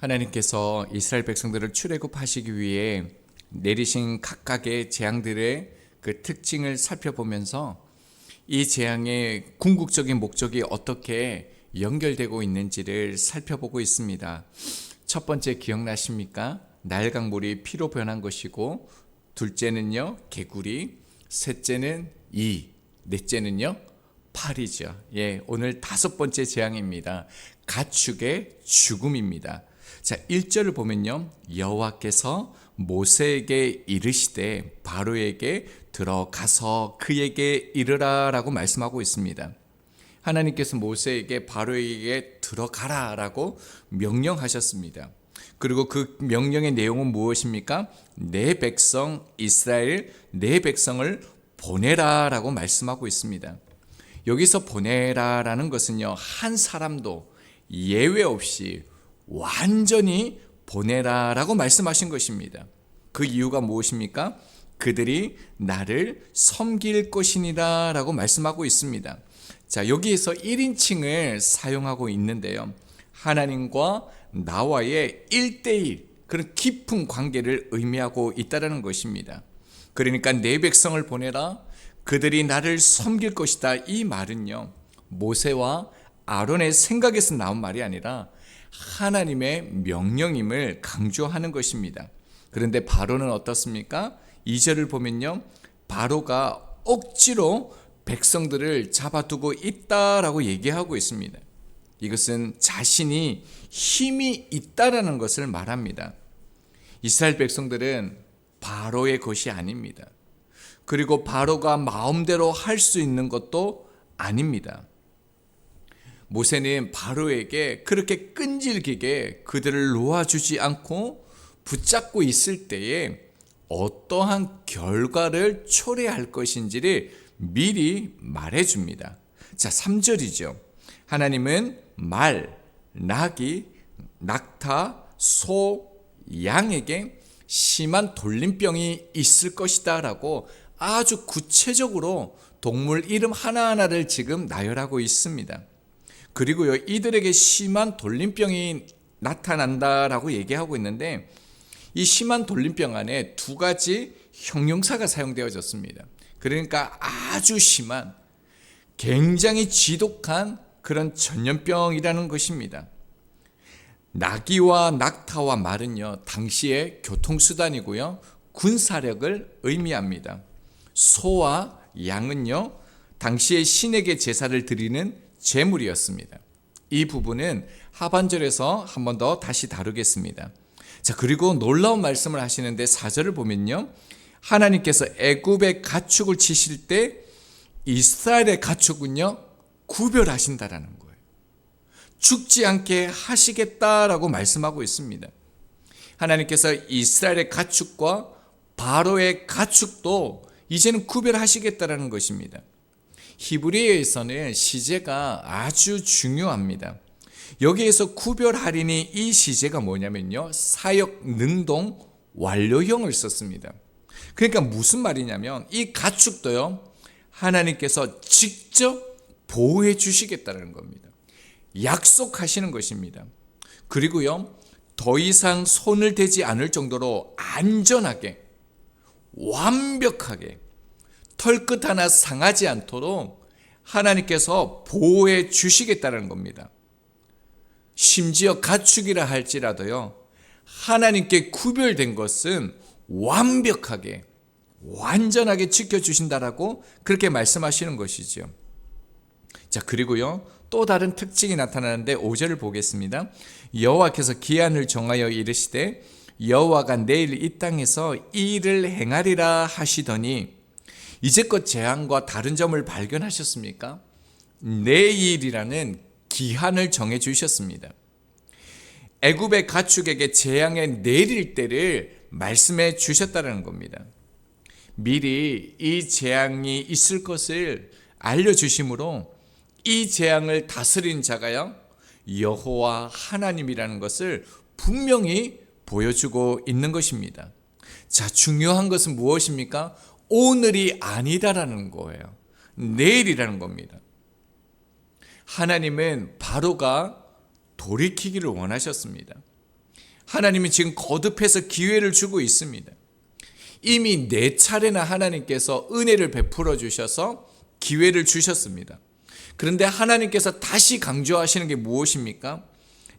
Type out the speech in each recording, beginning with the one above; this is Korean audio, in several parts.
하나님께서 이스라엘 백성들을 출애굽하시기 위해 내리신 각각의 재앙들의 그 특징을 살펴보면서 이 재앙의 궁극적인 목적이 어떻게 연결되고 있는지를 살펴보고 있습니다. 첫 번째 기억나십니까? 나일강물이 피로 변한 것이고, 둘째는요 개구리, 셋째는 넷째는요 팔이죠. 오늘 다섯 번째 재앙입니다. 가축의 죽음입니다. 자, 1절을 보면요, 여호와께서 모세에게 이르시되 바로에게 들어가서 그에게 이르라 라고 말씀하고 있습니다. 하나님께서 모세에게 바로에게 들어가라 라고 명령하셨습니다. 그리고 그 명령의 내용은 무엇입니까? 내 백성 이스라엘, 내 백성을 보내라 라고 말씀하고 있습니다. 여기서 보내라 라는 것은요, 한 사람도 예외 없이 완전히 보내라 라고 말씀하신 것입니다. 그 이유가 무엇입니까? 그들이 나를 섬길 것이니라 라고 말씀하고 있습니다. 자, 여기에서 1인칭을 사용하고 있는데요, 하나님과 나와의 1대1 그런 깊은 관계를 의미하고 있다는 것입니다. 그러니까 내 백성을 보내라, 그들이 나를 섬길 것이다. 이 말은요, 모세와 아론의 생각에서 나온 말이 아니라 하나님의 명령임을 강조하는 것입니다. 그런데 바로는 어떻습니까? 2절을 보면요, 바로가 억지로 백성들을 잡아두고 있다라고 얘기하고 있습니다. 이것은 자신이 힘이 있다라는 것을 말합니다. 이스라엘 백성들은 바로의 것이 아닙니다. 그리고 바로가 마음대로 할 수 있는 것도 아닙니다. 모세는 바로에게 그렇게 끈질기게 그들을 놓아주지 않고 붙잡고 있을 때에 어떠한 결과를 초래할 것인지를 미리 말해줍니다. 자, 3절이죠. 하나님은 말, 나귀, 낙타, 소, 양에게 심한 돌림병이 있을 것이다 라고 아주 구체적으로 동물 이름 하나하나를 지금 나열하고 있습니다. 그리고요, 이들에게 심한 돌림병이 나타난다라고 얘기하고 있는데, 이 심한 돌림병 안에 두 가지 형용사가 사용되어졌습니다. 그러니까 아주 심한, 굉장히 지독한 그런 전염병이라는 것입니다. 나귀와 낙타와 말은요, 당시의 교통수단이고요, 군사력을 의미합니다. 소와 양은요, 당시의 신에게 제사를 드리는 제물이었습니다. 이 부분은 하반절에서 한 번 더 다시 다루겠습니다. 자, 그리고 놀라운 말씀을 하시는데 4절을 보면요, 하나님께서 애굽의 가축을 치실 때 이스라엘의 가축은요 구별하신다라는 거예요. 죽지 않게 하시겠다라고 말씀하고 있습니다. 하나님께서 이스라엘의 가축과 바로의 가축도 이제는 구별하시겠다라는 것입니다. 히브리어에서는 시제가 아주 중요합니다. 여기에서 구별하리니 이 시제가 뭐냐면요, 사역 능동 완료형을 썼습니다. 그러니까 무슨 말이냐면 이 가축도요, 하나님께서 직접 보호해 주시겠다는 겁니다. 약속하시는 것입니다. 그리고요, 더 이상 손을 대지 않을 정도로 안전하게, 완벽하게, 털끝 하나 상하지 않도록 하나님께서 보호해 주시겠다는 겁니다. 심지어 가축이라 할지라도요, 하나님께 구별된 것은 완벽하게, 완전하게 지켜주신다라고 그렇게 말씀하시는 것이죠. 자, 그리고요, 또 다른 특징이 나타나는데 5절을 보겠습니다. 여호와께서 기한을 정하여 이르시되 여호와가 내일 이 땅에서 이 일을 행하리라 하시더니, 이제껏 재앙과 다른 점을 발견하셨습니까? 내일이라는 기한을 정해 주셨습니다. 애굽의 가축에게 재앙의 내릴 때를 말씀해 주셨다는 겁니다. 미리 이 재앙이 있을 것을 알려주심으로 이 재앙을 다스린 자가요, 여호와 하나님이라는 것을 분명히 보여주고 있는 것입니다. 자, 중요한 것은 무엇입니까? 오늘이 아니다라는 거예요. 내일이라는 겁니다. 하나님은 바로가 돌이키기를 원하셨습니다. 하나님이 지금 거듭해서 기회를 주고 있습니다. 이미 4차례나 하나님께서 은혜를 베풀어 주셔서 기회를 주셨습니다. 그런데 하나님께서 다시 강조하시는 게 무엇입니까?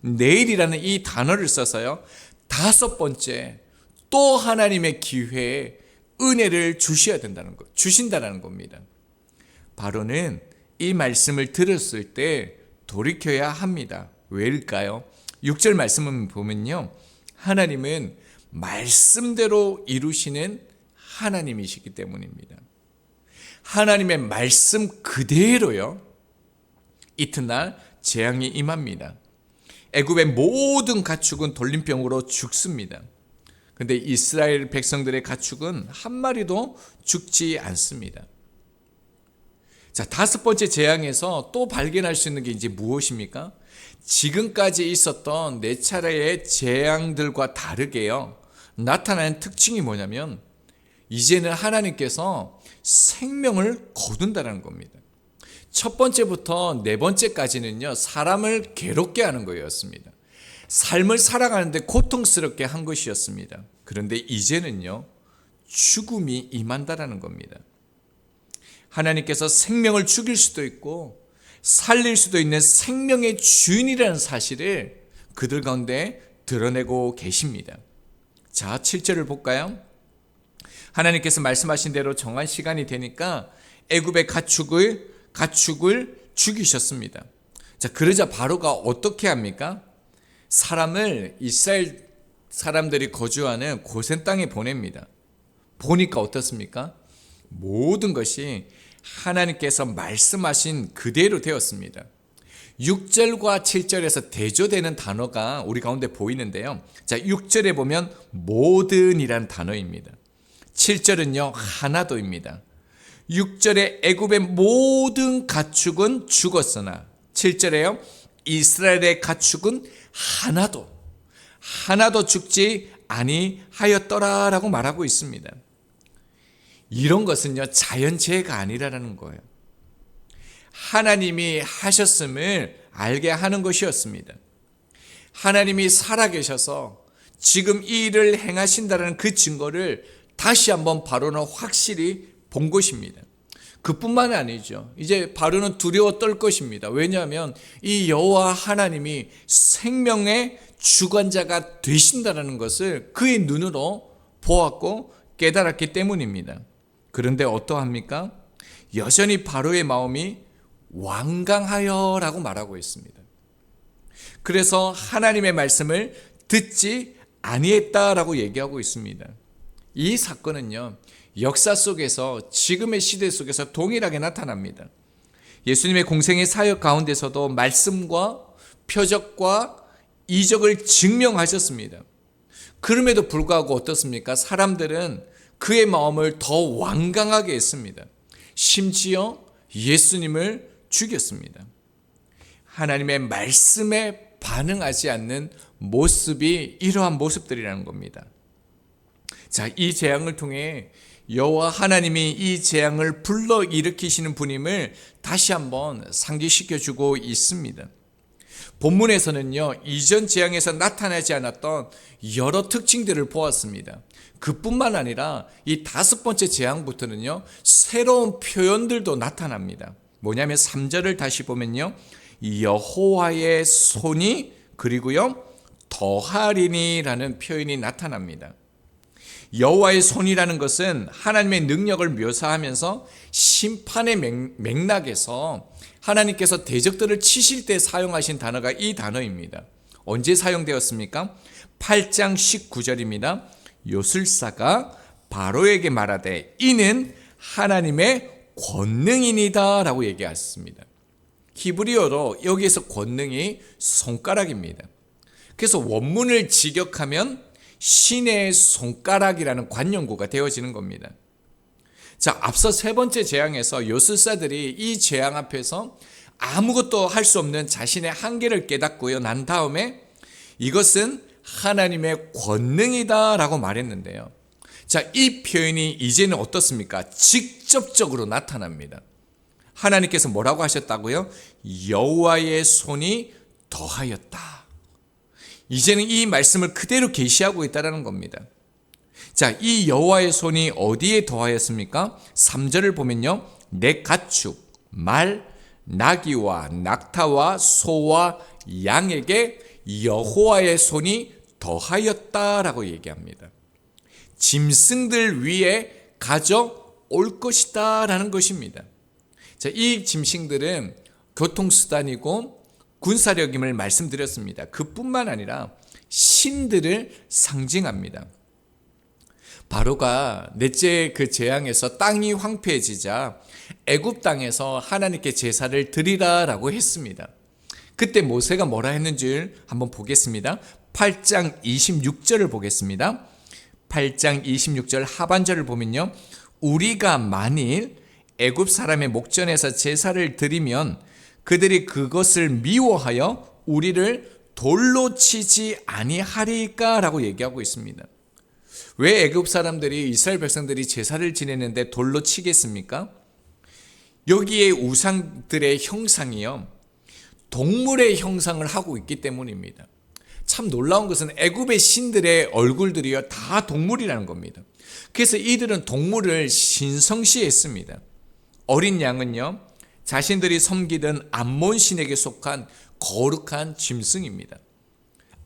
내일이라는 이 단어를 써서요, 5번째 또 하나님의 기회에 은혜를 주신다는 겁니다. 바로는 이 말씀을 들었을 때 돌이켜야 합니다. 왜일까요? 6절 말씀을 보면요, 하나님은 말씀대로 이루시는 하나님이시기 때문입니다. 하나님의 말씀 그대로요, 이튿날 재앙이 임합니다. 애굽의 모든 가축은 돌림병으로 죽습니다. 그런데 이스라엘 백성들의 가축은 한 마리도 죽지 않습니다. 자, 5번째 재앙에서 또 발견할 수 있는 게 이제 무엇입니까? 지금까지 있었던 4차례의 재앙들과 다르게요, 나타나는 특징이 뭐냐면 이제는 하나님께서 생명을 거둔다는 겁니다. 첫 번째부터 4번째까지는요, 사람을 괴롭게 하는 거였습니다. 삶을 살아가는데 고통스럽게 한 것이었습니다. 그런데 이제는요, 죽음이 임한다라는 겁니다. 하나님께서 생명을 죽일 수도 있고 살릴 수도 있는 생명의 주인이라는 사실을 그들 가운데 드러내고 계십니다. 자, 7절을 볼까요? 하나님께서 말씀하신 대로 정한 시간이 되니까 애굽의 가축을 죽이셨습니다. 자, 그러자 바로가 어떻게 합니까? 사람을 이스라엘 사람들이 거주하는 고센 땅에 보냅니다. 보니까 어떻습니까? 모든 것이 하나님께서 말씀하신 그대로 되었습니다. 6절과 7절에서 대조되는 단어가 우리 가운데 보이는데요. 자, 6절에 보면 모든이란 단어입니다. 7절은요, 하나도입니다. 6절에 애굽의 모든 가축은 죽었으나 7절에요, 이스라엘의 가축은 하나도 죽지 아니하였더라라고 말하고 있습니다. 이런 것은요, 자연재해가 아니라는 거예요. 하나님이 하셨음을 알게 하는 것이었습니다. 하나님이 살아계셔서 지금 이 일을 행하신다는 그 증거를 다시 한번 바로는 확실히 본 것입니다. 그뿐만 아니죠. 이제 바로는 두려워 떨 것입니다. 왜냐하면 이 여호와 하나님이 생명의 주관자가 되신다는 것을 그의 눈으로 보았고 깨달았기 때문입니다. 그런데 어떠합니까? 여전히 바로의 마음이 완강하여라고 말하고 있습니다. 그래서 하나님의 말씀을 듣지 아니했다라고 얘기하고 있습니다. 이 사건은요, 역사 속에서 지금의 시대 속에서 동일하게 나타납니다. 예수님의 공생의 사역 가운데서도 말씀과 표적과 이적을 증명하셨습니다. 그럼에도 불구하고 어떻습니까? 사람들은 그의 마음을 더 완강하게 했습니다. 심지어 예수님을 죽였습니다. 하나님의 말씀에 반응하지 않는 모습이 이러한 모습들이라는 겁니다. 자, 이 재앙을 통해 여호와 하나님이 이 재앙을 불러일으키시는 분임을 다시 한번 상기시켜주고 있습니다. 본문에서는요, 이전 재앙에서 나타나지 않았던 여러 특징들을 보았습니다. 그뿐만 아니라 이 5번째 재앙부터는요, 새로운 표현들도 나타납니다. 뭐냐면 3절을 다시 보면요, 여호와의 손이 그리고요 더하리니라는 표현이 나타납니다. 여호와의 손이라는 것은 하나님의 능력을 묘사하면서 심판의 맥락에서 하나님께서 대적들을 치실 때 사용하신 단어가 이 단어입니다. 언제 사용되었습니까? 8장 19절입니다. 요술사가 바로에게 말하되 이는 하나님의 권능이니다 라고 얘기했습니다. 히브리어로 여기에서 권능이 손가락입니다. 그래서 원문을 직역하면 신의 손가락이라는 관용구가 되어지는 겁니다. 자, 앞서 3번째 재앙에서 요술사들이 이 재앙 앞에서 아무것도 할 수 없는 자신의 한계를 깨닫고요, 난 다음에 이것은 하나님의 권능이다 라고 말했는데요. 자, 이 표현이 이제는 어떻습니까? 직접적으로 나타납니다. 하나님께서 뭐라고 하셨다고요? 여호와의 손이 더하였다. 이제는 이 말씀을 그대로 계시하고 있다는 겁니다. 자, 이 여호와의 손이 어디에 더하였습니까? 3절을 보면요, 내 가축, 말, 나귀와 낙타와 소와 양에게 여호와의 손이 더하였다라고 얘기합니다. 짐승들 위에 가져올 것이다 라는 것입니다. 자, 이 짐승들은 교통수단이고 군사력임을 말씀드렸습니다. 그뿐만 아니라 신들을 상징합니다. 바로가 넷째 그 재앙에서 땅이 황폐해지자 애굽 땅에서 하나님께 제사를 드리라라고 했습니다. 그때 모세가 뭐라 했는지 한번 보겠습니다. 8장 26절을 보겠습니다. 8장 26절 하반절을 보면요, 우리가 만일 애굽 사람의 목전에서 제사를 드리면 그들이 그것을 미워하여 우리를 돌로 치지 아니하리까라고 얘기하고 있습니다. 왜 애굽 사람들이, 이스라엘 백성들이 제사를 지내는데 돌로 치겠습니까? 여기에 우상들의 형상이요, 동물의 형상을 하고 있기 때문입니다. 참 놀라운 것은 애굽의 신들의 얼굴들이요 다 동물이라는 겁니다. 그래서 이들은 동물을 신성시했습니다. 어린 양은요, 자신들이 섬기던 암몬 신에게 속한 거룩한 짐승입니다.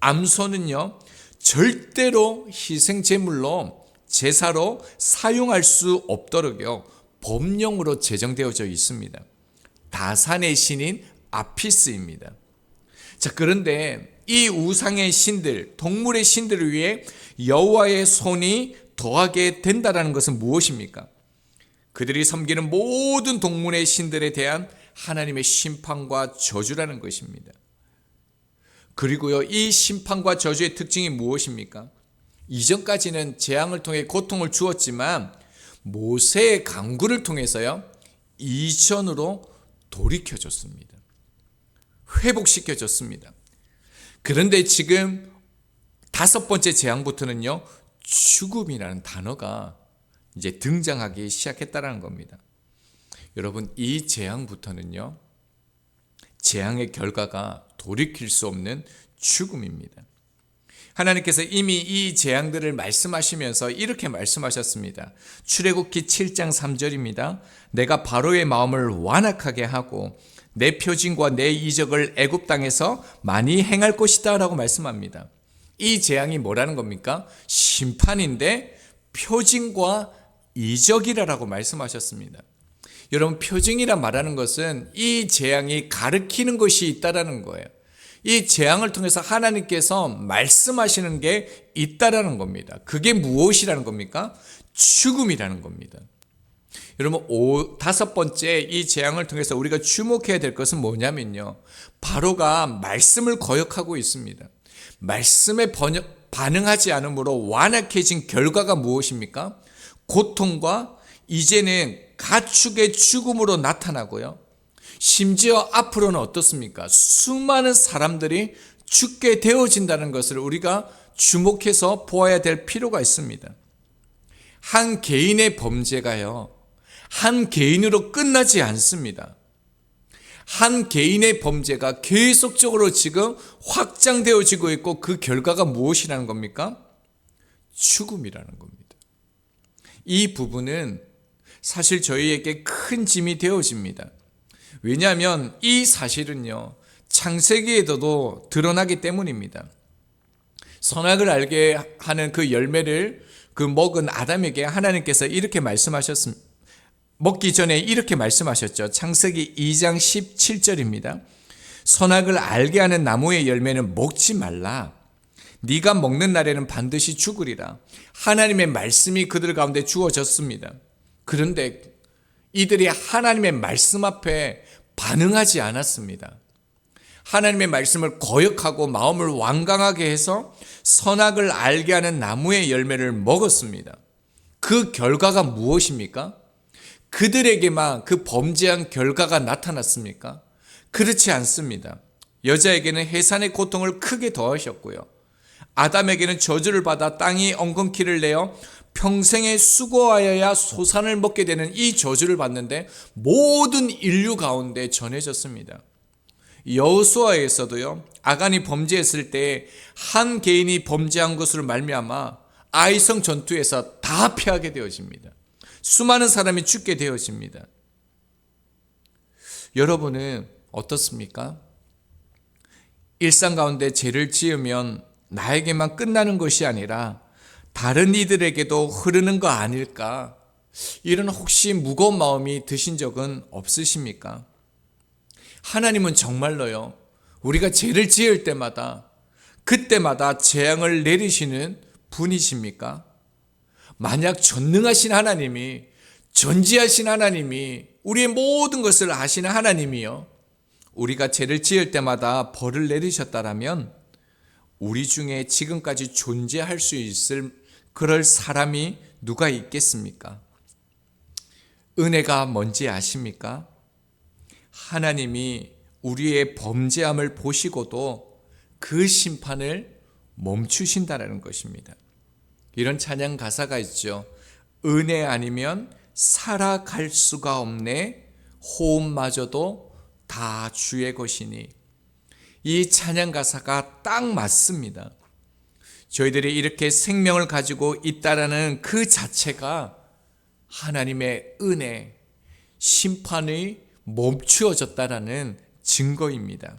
암소는요, 절대로 희생 제물로 제사로 사용할 수 없도록요 법령으로 제정되어져 있습니다. 다산의 신인 아피스입니다. 자, 그런데 이 우상의 신들, 동물의 신들을 위해 여호와의 손이 더하게 된다는 것은 무엇입니까? 그들이 섬기는 모든 동물의 신들에 대한 하나님의 심판과 저주라는 것입니다. 그리고요, 이 심판과 저주의 특징이 무엇입니까? 이전까지는 재앙을 통해 고통을 주었지만 모세의 강구를 통해서요, 이전으로 돌이켜줬습니다. 회복시켜줬습니다. 그런데 지금 다섯 번째 재앙부터는요, 죽음이라는 단어가 이제 등장하기 시작했다는 겁니다. 여러분, 이 재앙부터는요, 재앙의 결과가 돌이킬 수 없는 죽음입니다. 하나님께서 이미 이 재앙들을 말씀하시면서 이렇게 말씀하셨습니다. 출애굽기 7장 3절입니다. 내가 바로의 마음을 완악하게 하고 내 표징과 내 이적을 애굽 땅에서 많이 행할 것이다 라고 말씀합니다. 이 재앙이 뭐라는 겁니까? 심판인데 표징과 이적이라고 말씀하셨습니다. 여러분, 표징이라 말하는 것은 이 재앙이 가르치는 것이 있다라는 거예요. 이 재앙을 통해서 하나님께서 말씀하시는 게 있다라는 겁니다. 그게 무엇이라는 겁니까? 죽음이라는 겁니다. 여러분, 다섯 번째 이 재앙을 통해서 우리가 주목해야 될 것은 뭐냐면요, 바로가 말씀을 거역하고 있습니다. 말씀에 반응하지 않으므로 완악해진 결과가 무엇입니까? 고통과 이제는 가축의 죽음으로 나타나고요, 심지어 앞으로는 어떻습니까? 수많은 사람들이 죽게 되어진다는 것을 우리가 주목해서 보아야 될 필요가 있습니다. 한 개인의 범죄가요, 한 개인으로 끝나지 않습니다. 한 개인의 범죄가 계속적으로 지금 확장되어지고 있고 그 결과가 무엇이라는 겁니까? 죽음이라는 겁니다. 이 부분은 사실 저희에게 큰 짐이 되어집니다. 왜냐하면 이 사실은요, 창세기에도 드러나기 때문입니다. 선악을 알게 하는 그 열매를 먹은 아담에게 하나님께서 이렇게 말씀하셨습니다. 먹기 전에 이렇게 말씀하셨죠. 창세기 2장 17절입니다. 선악을 알게 하는 나무의 열매는 먹지 말라. 네가 먹는 날에는 반드시 죽으리라. 하나님의 말씀이 그들 가운데 주어졌습니다. 그런데 이들이 하나님의 말씀 앞에 반응하지 않았습니다. 하나님의 말씀을 거역하고 마음을 완강하게 해서 선악을 알게 하는 나무의 열매를 먹었습니다. 그 결과가 무엇입니까? 그들에게만 그 범죄한 결과가 나타났습니까? 그렇지 않습니다. 여자에게는 해산의 고통을 크게 더하셨고요, 아담에게는 저주를 받아 땅이 엉겅퀴를 내어 평생에 수고하여야 소산을 먹게 되는 이 저주를 받는데 모든 인류 가운데 전해졌습니다. 여호수아에서도요, 아간이 범죄했을 때 한 개인이 범죄한 것으로 말미암아 아이성 전투에서 다 패하게 되어집니다. 수많은 사람이 죽게 되어집니다. 여러분은 어떻습니까? 일상 가운데 죄를 지으면 나에게만 끝나는 것이 아니라 다른 이들에게도 흐르는 거 아닐까? 이런 혹시 무거운 마음이 드신 적은 없으십니까? 하나님은 정말로요, 우리가 죄를 지을 때마다 그때마다 재앙을 내리시는 분이십니까? 만약 전능하신 하나님이, 전지하신 하나님이, 우리의 모든 것을 아시는 하나님이요, 우리가 죄를 지을 때마다 벌을 내리셨다라면 우리 중에 지금까지 존재할 수 있을 그럴 사람이 누가 있겠습니까? 은혜가 뭔지 아십니까? 하나님이 우리의 범죄함을 보시고도 그 심판을 멈추신다는 것입니다. 이런 찬양 가사가 있죠. 은혜 아니면 살아갈 수가 없네, 호흡마저도 다 주의 것이니. 이 찬양 가사가 딱 맞습니다. 저희들이 이렇게 생명을 가지고 있다라는 그 자체가 하나님의 은혜, 심판이 멈추어졌다라는 증거입니다.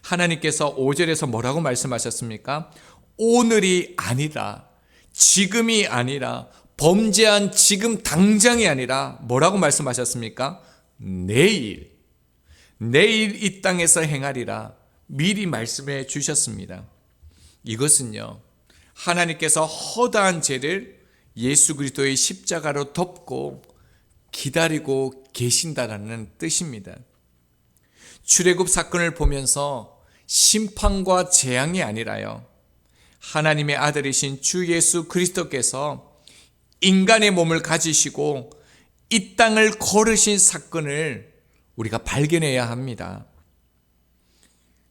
하나님께서 5절에서 뭐라고 말씀하셨습니까? 오늘이 아니라, 지금이 아니라, 범죄한 지금 당장이 아니라 뭐라고 말씀하셨습니까? 내일 이 땅에서 행하리라 미리 말씀해 주셨습니다. 이것은요, 하나님께서 허다한 죄를 예수 그리스도의 십자가로 덮고 기다리고 계신다라는 뜻입니다. 출애굽 사건을 보면서 심판과 재앙이 아니라요, 하나님의 아들이신 주 예수 그리스도께서 인간의 몸을 가지시고 이 땅을 걸으신 사건을 우리가 발견해야 합니다.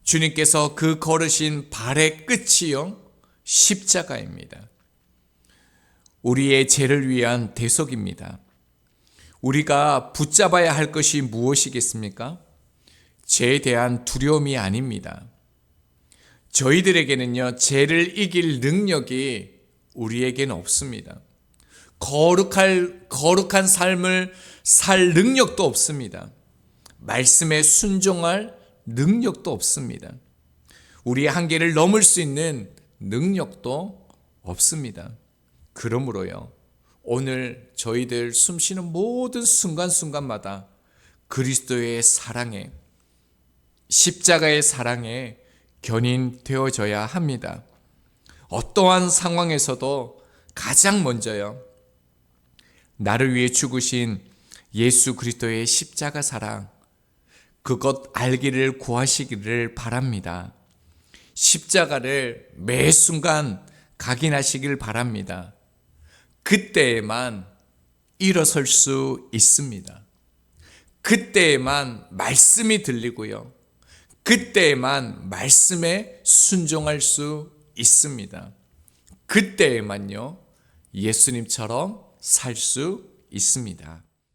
주님께서 그 걸으신 발의 끝이요, 십자가입니다. 우리의 죄를 위한 대속입니다. 우리가 붙잡아야 할 것이 무엇이겠습니까? 죄에 대한 두려움이 아닙니다. 저희들에게는요, 죄를 이길 능력이 우리에게는 없습니다. 거룩한 삶을 살 능력도 없습니다. 말씀에 순종할 능력도 없습니다. 우리의 한계를 넘을 수 있는 능력도 없습니다. 그러므로요, 오늘 저희들 숨쉬는 모든 순간순간마다 그리스도의 사랑에, 십자가의 사랑에 견인되어져야 합니다. 어떠한 상황에서도 가장 먼저요, 나를 위해 죽으신 예수 그리스도의 십자가 사랑, 그것 알기를 구하시기를 바랍니다. 십자가를 매 순간 각인하시길 바랍니다. 그때에만 일어설 수 있습니다. 그때에만 말씀이 들리고요, 그때에만 말씀에 순종할 수 있습니다. 그때에만요, 예수님처럼 살 수 있습니다.